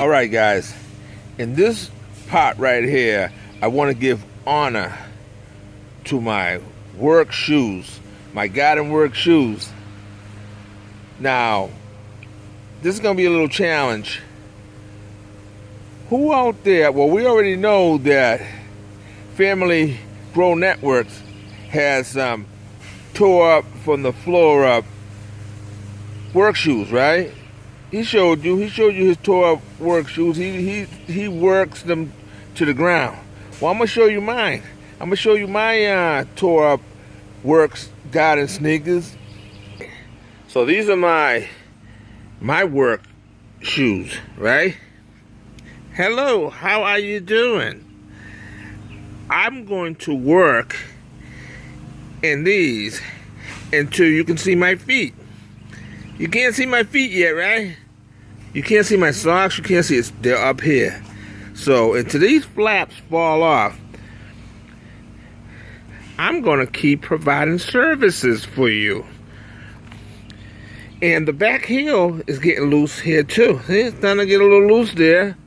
All right, guys, in this pot right here, I want to give honor to my work shoes, my garden work shoes. Now, this is going to be a little challenge. Who out there, well, we already know that Family Grow Networks has tore up from the floor up work shoes, right? He showed you his tore up work shoes. He works them to the ground. Well, I'm gonna show you mine. I'm gonna show you my tore up works garden sneakers. So these are my work shoes, right? Hello, how are you doing? I'm going to work in these until you can see my feet. You can't see my feet yet, right? You can't see my socks. You can't see it. They're up here. So until these flaps fall off, I'm going to keep providing services for you. And the back heel is getting loose here too. See, it's starting to get a little loose there.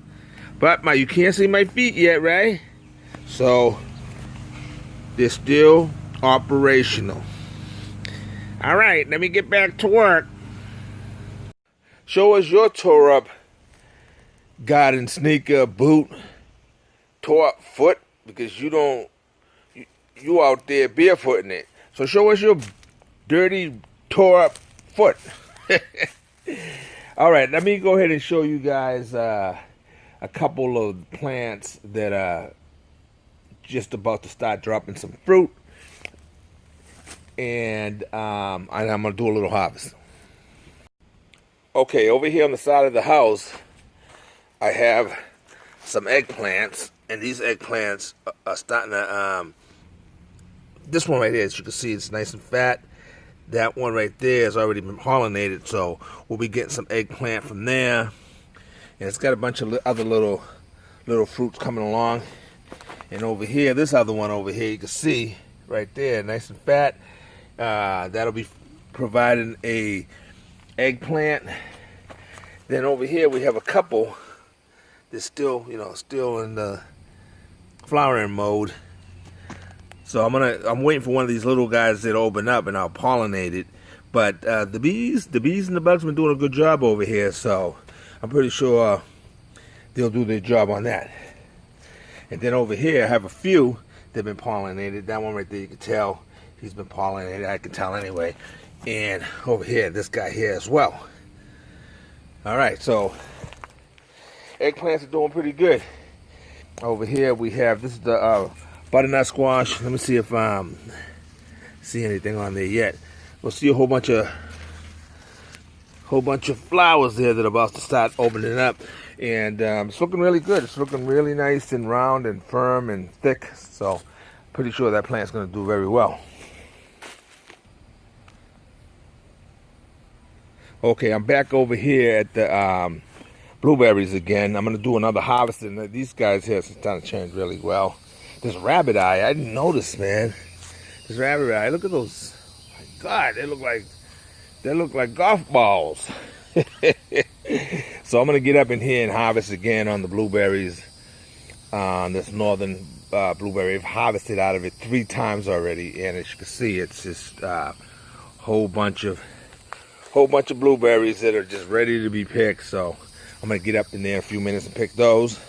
But you can't see my feet yet, right? So they're still operational. All right, let me get back to work. Show us your tore up garden sneaker, boot, tore up foot, because you out there barefooting it. So show us your dirty, tore up foot. All right, let me go ahead and show you guys a couple of plants that are just about to start dropping some fruit. And I'm going to do a little harvest. Okay, over here on the side of the house, I have some eggplants, and these eggplants are starting to, this one right here, as you can see, it's nice and fat. That one right there has already been pollinated, so we'll be getting some eggplant from there. And it's got a bunch of other little fruits coming along. And over here, this other one over here, you can see right there, nice and fat. That'll be providing a eggplant. Then over here we have a couple that's still in the flowering mode. So I'm waiting for one of these little guys to open up and I'll pollinate it. But the bees and the bugs have been doing a good job over here, so I'm pretty sure they'll do their job on that. And then over here I have a few that have been pollinated. That one right there, you can tell he's been pollinated. I can tell anyway. And over here, this guy here as well. All right, so eggplants are doing pretty good. Over here we have, this is the butternut squash. Let me see if see anything on there yet. We'll see a whole bunch of flowers there that are about to start opening up. And it's looking really good. It's looking really nice and round and firm and thick. So pretty sure that plant's going to do very well. Okay, I'm back over here at the blueberries again. I'm going to do another harvesting. These guys here are starting to change really well. This rabbit eye, I didn't notice, man. This rabbit eye, look at those. Oh my God, they look like golf balls. So I'm going to get up in here and harvest again on the blueberries. This northern blueberry. I've harvested out of it 3 times already, and as you can see, it's just a whole bunch of blueberries that are just ready to be picked. So I'm going to get up in there in a few minutes and pick those.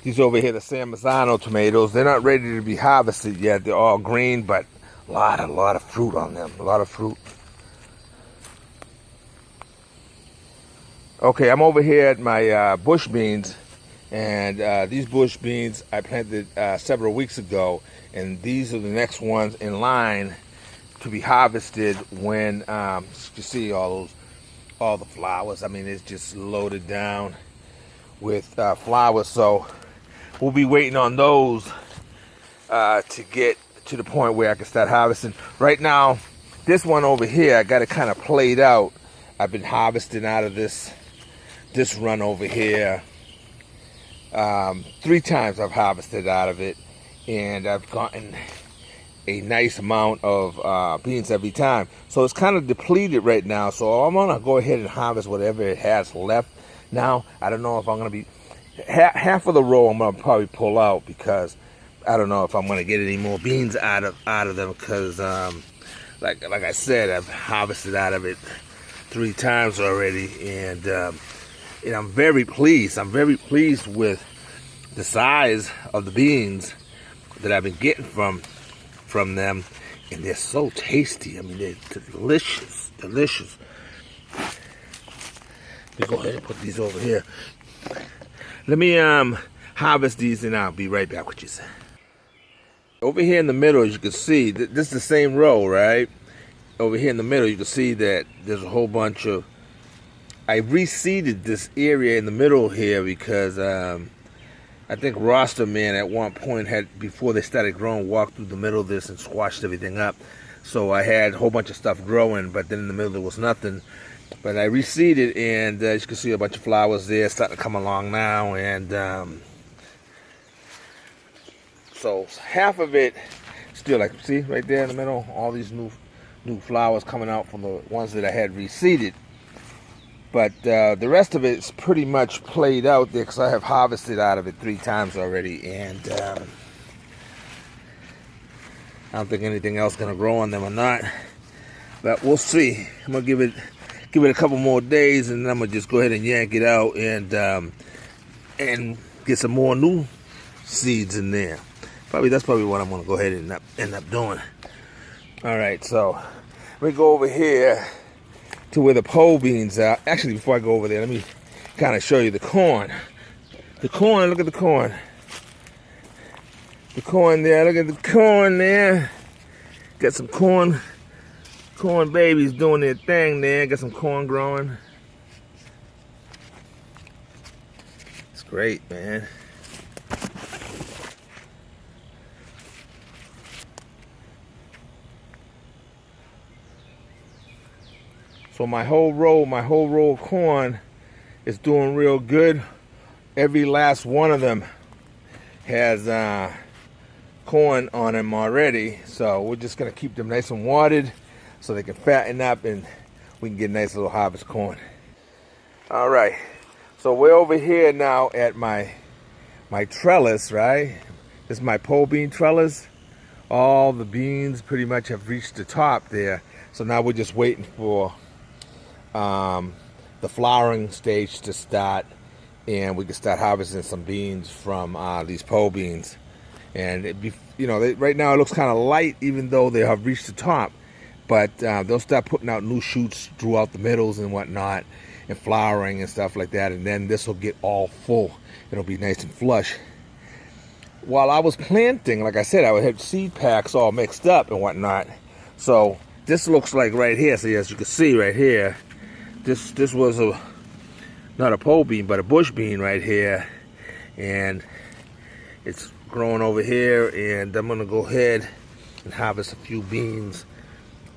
These over here, the San Marzano tomatoes, they're not ready to be harvested yet. They're all green, but a lot of fruit on them. A lot of fruit. Okay, I'm over here at my bush beans, and these bush beans I planted several weeks ago, and these are the next ones in line to be harvested when you see all the flowers. I mean, it's just loaded down with flowers. So we'll be waiting on those to get to the point where I can start harvesting. Right now, this one over here, I got it kind of played out. I've been harvesting out of this run over here. 3 times I've harvested out of it, and I've gotten a nice amount of beans every time. So it's kind of depleted right now. So I'm gonna go ahead and harvest whatever it has left. Now I don't know if I'm gonna be half of the row. I'm gonna probably pull out because I don't know if I'm gonna get any more beans out of them because like I said, I've harvested out of it 3 times already, and I'm very pleased. I'm very pleased with the size of the beans that I've been getting from them, and they're so tasty. I mean, they're delicious, delicious. Let me go ahead and put these over here. Let me harvest these, and I'll be right back with you. Over here in the middle, as you can see, this is the same row, right? Over here in the middle, you can see that there's a whole bunch of. I reseeded this area in the middle here because I think Roster Man at one point had, before they started growing, walked through the middle of this and squashed everything up. So I had a whole bunch of stuff growing, but then in the middle there was nothing. But I reseeded, and as you can see, a bunch of flowers there starting to come along now. And so half of it still, like, see right there in the middle, all these new flowers coming out from the ones that I had reseeded. But the rest of it's pretty much played out there because I have harvested out of it 3 times already, and I don't think anything else is gonna grow on them or not. But we'll see. I'm gonna give it a couple more days, and then I'm gonna just go ahead and yank it out and get some more new seeds in there. That's probably what I'm gonna go ahead and end up doing. All right, so let me go over here to where the pole beans are. Actually, before I go over there, let me kind of show you the corn. The corn, look at the corn. The corn there, look at the corn there. Got some corn babies doing their thing there. Got some corn growing. It's great, man. So my whole row of corn is doing real good. Every last one of them has corn on them already. So we're just gonna keep them nice and watered so they can fatten up and we can get a nice little harvest corn. All right, so we're over here now at my trellis, right? This is my pole bean trellis. All the beans pretty much have reached the top there. So now we're just waiting for the flowering stage to start, and we can start harvesting some beans from these pole beans. And right now it looks kind of light, even though they have reached the top. But they'll start putting out new shoots throughout the middles and whatnot, and flowering and stuff like that. And then this will get all full. It'll be nice and flush. While I was planting, like I said, I would have seed packs all mixed up and whatnot. So this looks like right here. So as you can see right here, this was not a pole bean, but a bush bean right here, and it's growing over here. And I'm gonna go ahead and harvest a few beans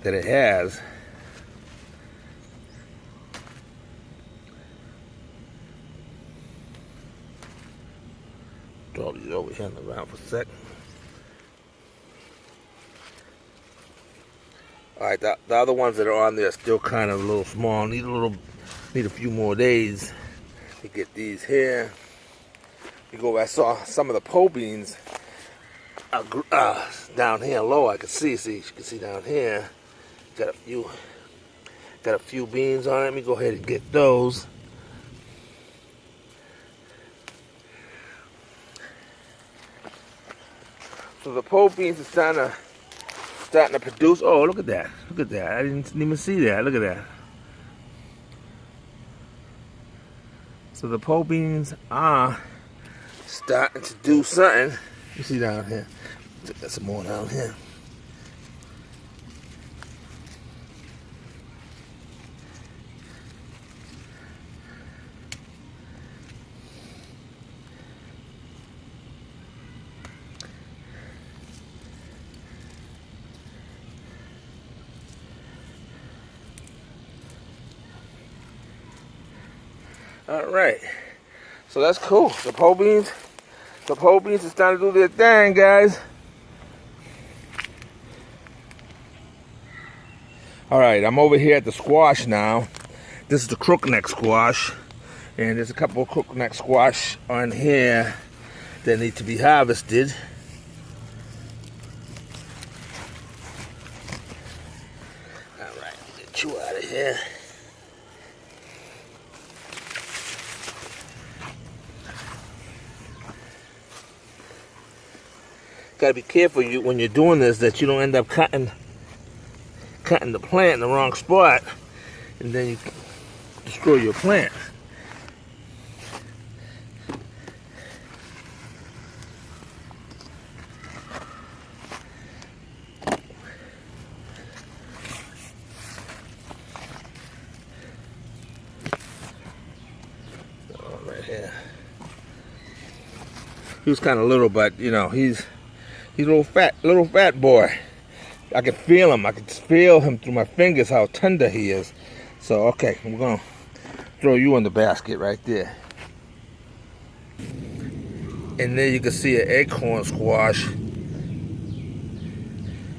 that it has. Throw these over here on the ground for a sec. All right, the other ones that are on there are still kind of a little small. Need a few more days to get these here. I saw some of the pole beans down here low. I can see. You can see down here. Got a few beans on it. Let me go ahead and get those. So the pole beans are starting to produce. Oh, look at that. Look at that. I didn't even see that. Look at that. So the pole beans are starting to do something. You see down here. Got some more down here. All right, so that's cool. The pole beans are starting to do their thing, guys. All right, I'm over here at the squash now. This is the crookneck squash, and there's a couple of crookneck squash on here that need to be harvested. All right, get you out of here. Gotta be careful when you're doing this that you don't end up cutting the plant in the wrong spot, and then you destroy your plant. Right here. He was kind of little, but you know he's a little fat boy. I can feel him. I can feel him through my fingers how tender he is. So okay, I'm gonna throw you in the basket right there. And there you can see an acorn squash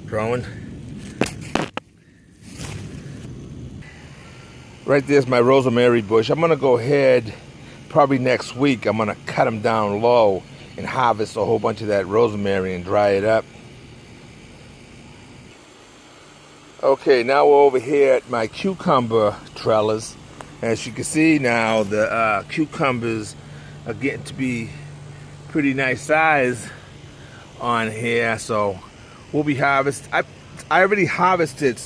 growing. Right there's my rosemary bush. I'm gonna go ahead, probably next week, I'm gonna cut them down low and harvest a whole bunch of that rosemary and dry it up. Okay, now we're over here at my cucumber trellis. As you can see now, the cucumbers are getting to be pretty nice size on here. So we'll be harvesting. I already harvested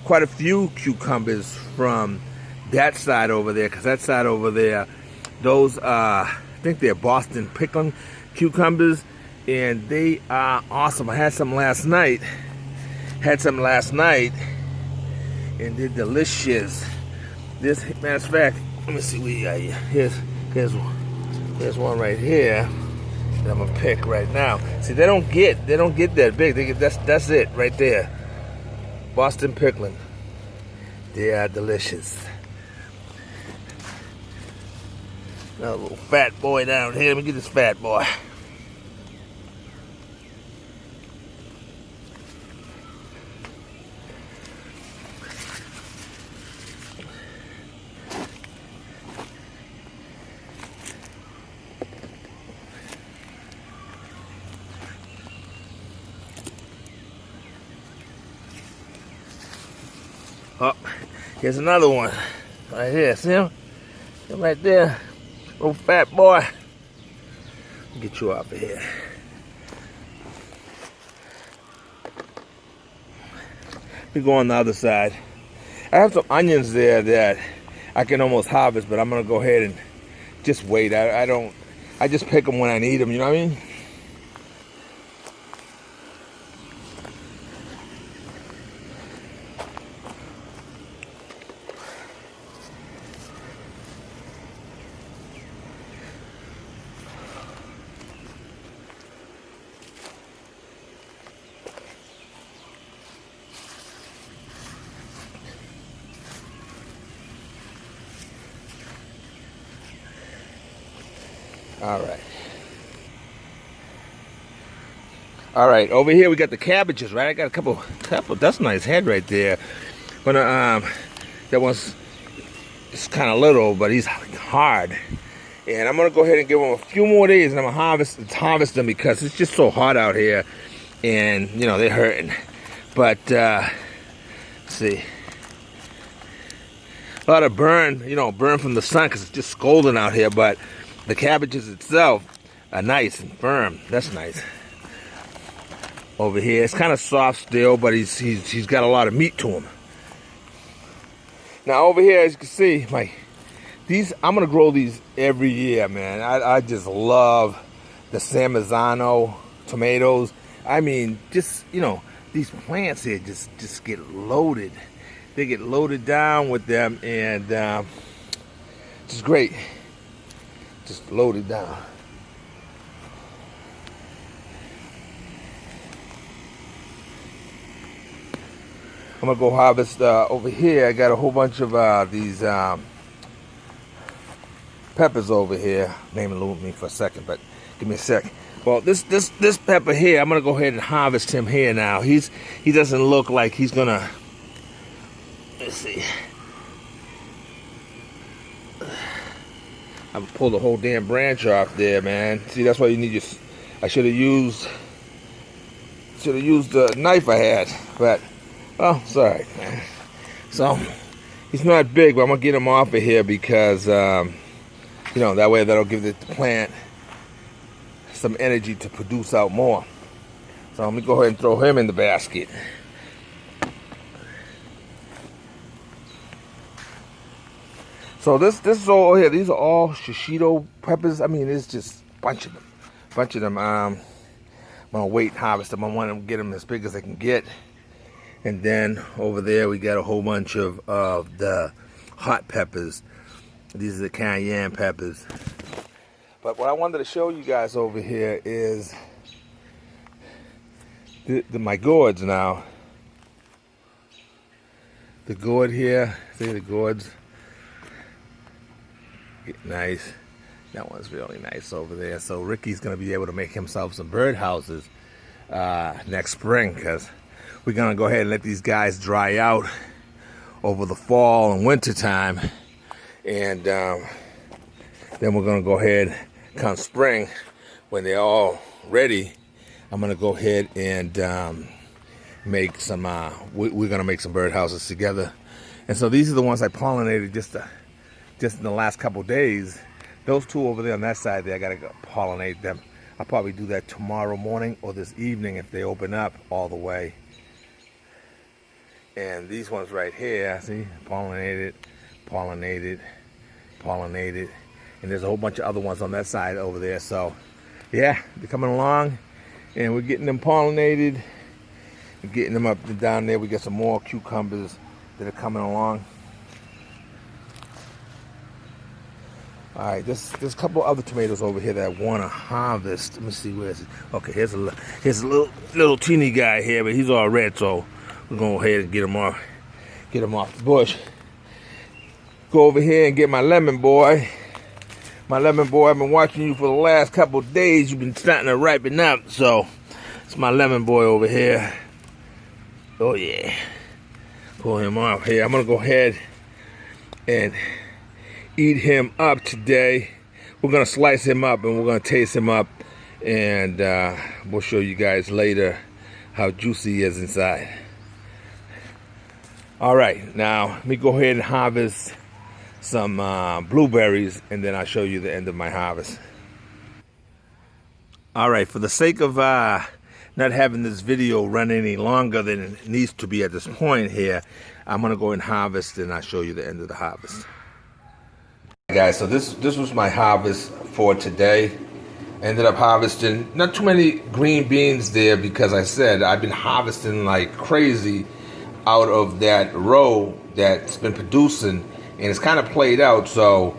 quite a few cucumbers from that side over there, because that side over there, those I think they're Boston pickling cucumbers, and they are awesome. I had some last night. And they're delicious. This, matter of fact, let me see what you got here. Here's one right here that I'm gonna pick right now. See, they don't get that big. That's it right there. Boston pickling. They are delicious. Now, a little fat boy down here. Let me get this fat boy. Oh, here's another one. Right here, see him? Him right there. Little fat boy. Get you off of here. We go on the other side. I have some onions there that I can almost harvest, but I'm gonna go ahead and just wait. I just pick them when I need them, you know what I mean? All right, over here we got the cabbages, right? I got a couple, that's a nice head right there. But that one's, it's kind of little, but he's hard. And I'm gonna go ahead and give him a few more days, and I'm gonna harvest them, because it's just so hot out here, and you know, they're hurting. But let's see, a lot of burn from the sun, because it's just scalding out here. But the cabbages itself are nice and firm. That's nice. Over here, it's kind of soft still, but he's got a lot of meat to him. Now over here, as you can see, I'm gonna grow these every year, man. I just love the San Marzano tomatoes. I mean, just, you know, these plants here just get loaded. They get loaded down with them, and just great. Just loaded down. I'm gonna go harvest over here. I got a whole bunch of these peppers over here. Name elude me for a second, but give me a sec. Well, this pepper here, I'm gonna go ahead and harvest him here now. He doesn't look like he's gonna Let's see. I pulled the whole damn branch off there, man. See, that's why you need your. I should have used the knife I had, but oh, sorry, man. So he's not big, but I'm gonna get him off of here because you know, that way that'll give the plant some energy to produce out more. So let me go ahead and throw him in the basket. So this is all here. These are all shishito peppers. I mean, it's just a bunch of them. I'm gonna wait and harvest them. I want to get them as big as I can get. And then over there we got a whole bunch of the hot peppers. These are the cayenne peppers. But what I wanted to show you guys over here is my gourds now. The gourd here. See the gourds. Nice. That one's really nice over there. So Ricky's going to be able to make himself some birdhouses next spring, because we're going to go ahead and let these guys dry out over the fall and winter time. And then we're going to go ahead, come spring, when they're all ready, I'm going to go ahead and make some, we're going to make some birdhouses together. And so these are the ones I pollinated just in the last couple days. Those two over there on that side there, I gotta go pollinate them. I'll probably do that tomorrow morning or this evening if they open up all the way. And these ones right here, see, pollinated. And there's a whole bunch of other ones on that side over there. So yeah, they're coming along and we're getting them pollinated and getting them up and down there. We got some more cucumbers that are coming along. All right, there's a couple other tomatoes over here that I want to harvest. Let me see, where is it? Okay, here's a little teeny guy here, but he's all red, so we're gonna go ahead and get him off the bush. Go over here and get my lemon boy. My lemon boy, I've been watching you for the last couple of days. You've been starting to ripen up, so it's my lemon boy over here. Oh yeah, pull him off here. I'm gonna go ahead and eat him up today. We're gonna slice him up and we're gonna taste him up, and we'll show you guys later how juicy he is inside. All right, now let me go ahead and harvest some blueberries, and then I'll show you the end of my harvest. All right, for the sake of not having this video run any longer than it needs to be at this point here, I'm gonna go and harvest, and I'll show you the end of the harvest. Guys, so this was my harvest for today. Ended up harvesting not too many green beans there, because I said I've been harvesting like crazy out of that row that's been producing, and it's kind of played out. So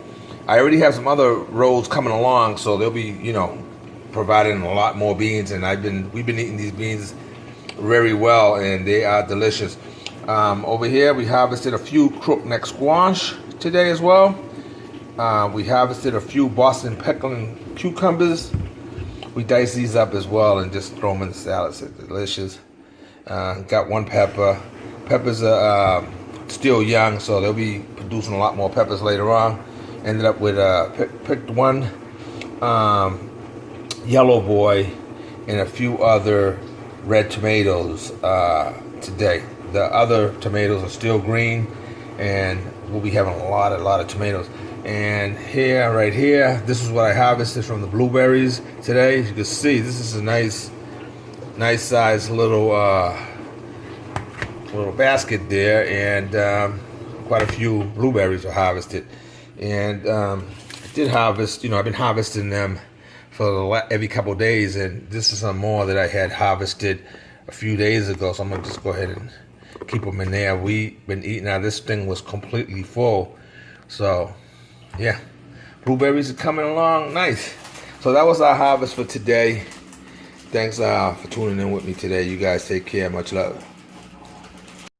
I already have some other rows coming along, so they'll be, you know, providing a lot more beans, and we've been eating these beans very well, and they are delicious. Over here we harvested a few crookneck squash today as well. We harvested a few Boston pickling cucumbers. We dice these up as well and just throw them in the salads. It's delicious. Got one pepper. Peppers are still young, so they'll be producing a lot more peppers later on. Ended up with picked one yellow boy and a few other red tomatoes today. The other tomatoes are still green, and we'll be having a lot of tomatoes. And here, right here, this is what I harvested from the blueberries today. As you can see, this is a nice size little basket there, and quite a few blueberries were harvested. And I did harvest, you know, I've been harvesting them for every couple of days, and this is some more that I had harvested a few days ago. So I'm gonna just go ahead and keep them in there. We've been eating. Now this thing was completely full, so. Yeah, blueberries are coming along nice. So that was our harvest for today. Thanks for tuning in with me today. You guys take care. Much love.